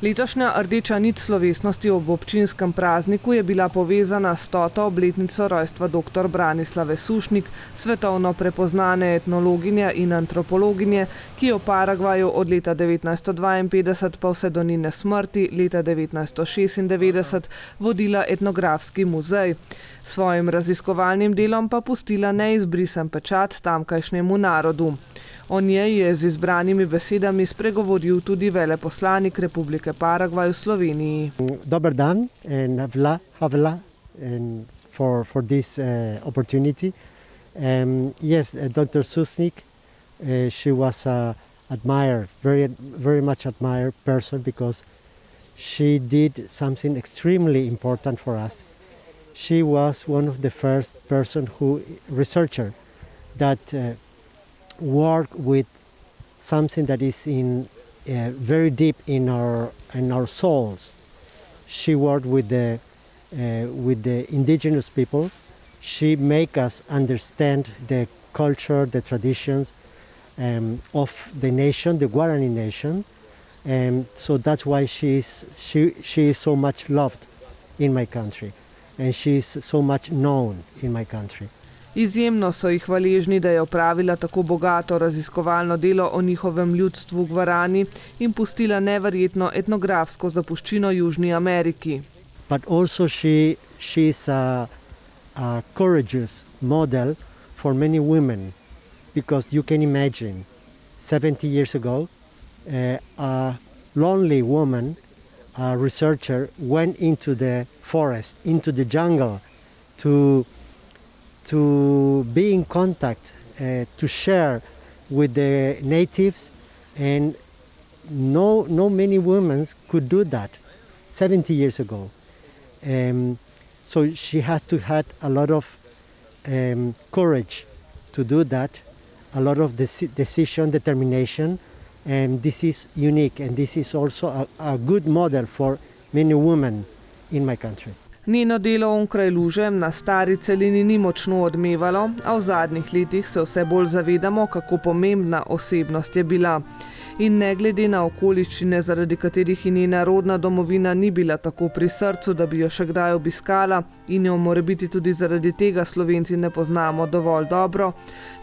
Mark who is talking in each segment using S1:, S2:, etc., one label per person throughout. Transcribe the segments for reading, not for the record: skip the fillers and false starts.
S1: Letošnja rdeča nit slovesnosti ob občinskem prazniku je bila povezana s 100. obletnico rojstva dr. Branislave Sušnik, svetovno prepoznane etnologinje in antropologinje, ki je v Paragvaju od leta 1952 pa vse do njene smrti leta 1996 vodila etnografski muzej. Svojim raziskovalnim delom pa pustila neizbrisen pečat tamkajšnjemu narodu. O njej je z izbranimi besedami spregovoril tudi veleposlanik Republike Paragvaj v Sloveniji.
S2: Dober dan and hvala for this opportunity. Yes, Dr. Susnik, she was a very much admired person because she did something extremely important for us. She was one of the first researcher that work with something that is very deep in our souls. She worked with the indigenous people. She make us understand the culture, the traditions of the nation, the Guarani nation, so that's why she is so much loved in my country, and she is so much known in my country.
S1: Izjemno so jih hvaležni, da je opravila tako bogato raziskovalno delo o njihovem ljudstvu Guarani in pustila neverjetno etnografsko zapuščino Južni Ameriki.
S2: But also she is a courageous model for many women, because you can imagine 70 years ago a lonely woman, a researcher, went into the forest, into the jungle to be in contact, to share with the natives, and no many women could do that 70 years ago. So she had to have a lot of courage to do that, a lot of decision, determination, and this is unique, and this is also a good model for many women in my country.
S1: Njeno delo onkraj luže na stari celini ni močno odmevalo, a v zadnjih letih se vse bolj zavedamo, kako pomembna osebnost je bila. In ne glede na okoliščine, zaradi katerih in njena rodna domovina ni bila tako pri srcu, da bi jo še kdaj obiskala in jo morebiti tudi zaradi tega Slovenci ne poznamo dovolj dobro,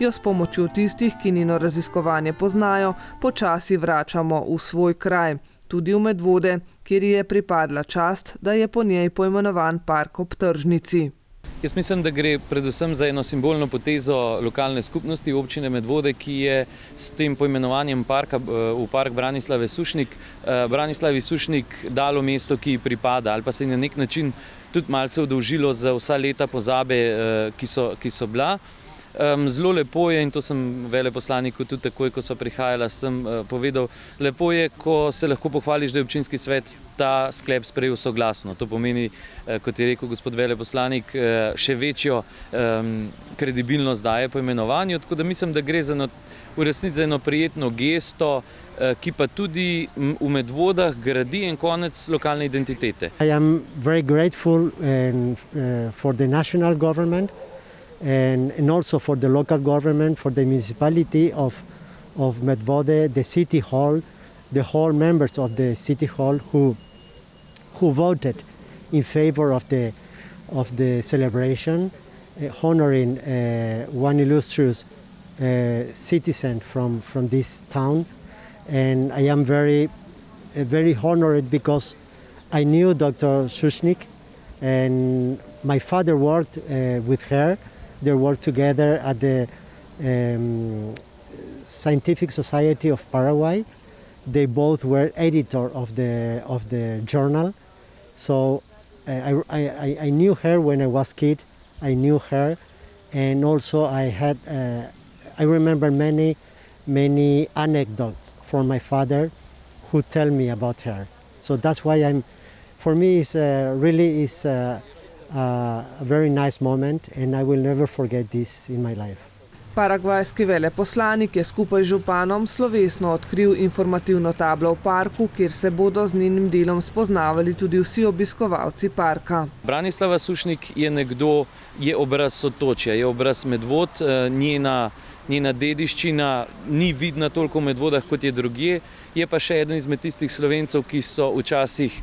S1: jo s pomočjo tistih, ki njeno raziskovanje poznajo, počasi vračamo v svoj kraj. Tudi v Medvode, kjer ji je pripadla čast, da je po njej poimenovan park ob tržnici.
S3: Jaz mislim, da gre predvsem za eno simbolno potezo lokalne skupnosti občine Medvode, ki je s tem poimenovanjem parka v park Branislave Sušnik, Branislavi Sušnik dalo mesto, ki ji pripada, ali pa se je na nek način tudi malce oddolžilo za vsa leta pozabe, ki so bila. Zelo lepo je, in to sem veleposlaniku tudi takoj, ko so prihajala sem povedal, lepo je, ko se lahko pohvališ, da je občinski svet ta sklep sprejel soglasno. To pomeni, kot je rekel gospod veleposlanik, še večjo kredibilnost daje po imenovanju, tako da mislim, da gre v resnici za eno prijetno gesto, ki pa tudi v Medvodah gradi en konec lokalne identitete.
S2: I am very grateful for the national government and also for the local government, for the municipality of Medvode, the city hall, the whole members of the city hall who voted in favor of the celebration, honoring one illustrious citizen from this town. And I am very honored because I knew Dr. Sušnik, and my father worked with her. They worked together at the Scientific Society of Paraguay. They both were editor of the journal. So I knew her when I was kid. I knew her, and also I remember many anecdotes from my father who tell me about her. So that's why for me it's really a very nice moment, and I will never forget this in my life.
S1: Paragvajski veleposlanik je skupaj z županom slovesno odkril informativno tablo v parku, kjer se bodo z njenim delom spoznavali tudi vsi obiskovalci parka.
S3: Branislava Sušnik je obraz Sotočja, je obraz Medvod, njena dediščina ni vidna toliko v Medvodah, kot je drugje. Je pa še eden izmed tistih Slovencev, ki so včasih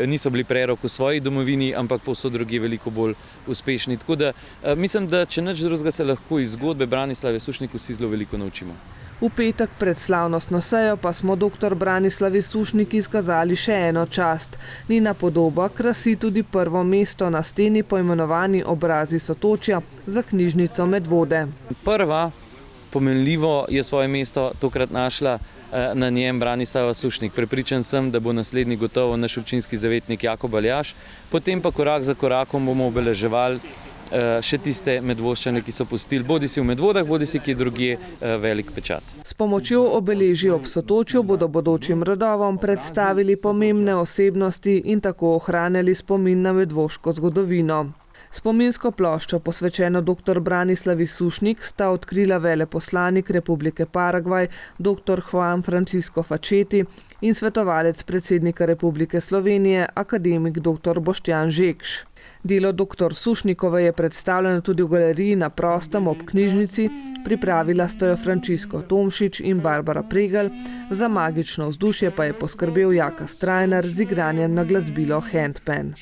S3: niso bili prerok v svoji domovini, ampak povsod drugje veliko bolj uspešni. Tako da mislim, da če nič drugega se lahko iz zgodbe Branislave Sušnik vsi zelo veliko naučimo.
S1: V petek pred slavnostno sejo pa smo dr. Branislavi Sušnik izkazali še eno čast. Njena podoba krasi tudi prvo mesto na steni poimenovani Obrazi Sotočja za knjižnico Medvode.
S3: Prva, pomenljivo, je svoje mesto tokrat našla na njem Branislava Sušnik. Prepričan sem, da bo naslednji gotovo naš občinski zavetnik Jakob Aljaž. Potem pa korak za korakom bomo obeleževali še tiste Medvoščane, ki so pustili bodisi v Medvodah, bodisi kje drugje velik pečat.
S1: S pomočjo obeležij ob Sotočju bodo bodočim rodovom predstavili pomembne osebnosti in tako ohranjali spomin na medvoško zgodovino. Spominsko ploščo, posvečeno dr. Branislavi Sušnik, sta odkrila veleposlanik Republike Paragvaj dr. Juan Francisco Facchetti in svetovalec predsednika Republike Slovenije, akademik dr. Boštjan Žekš. Delo dr. Sušnikove je predstavljeno tudi v galeriji na prostem ob knjižnici, pripravila sta jo Frančisko Tomšič in Barbara Pregelj, za magično vzdušje pa je poskrbel Jaka Strajnar z igranjem na glasbilo handpan.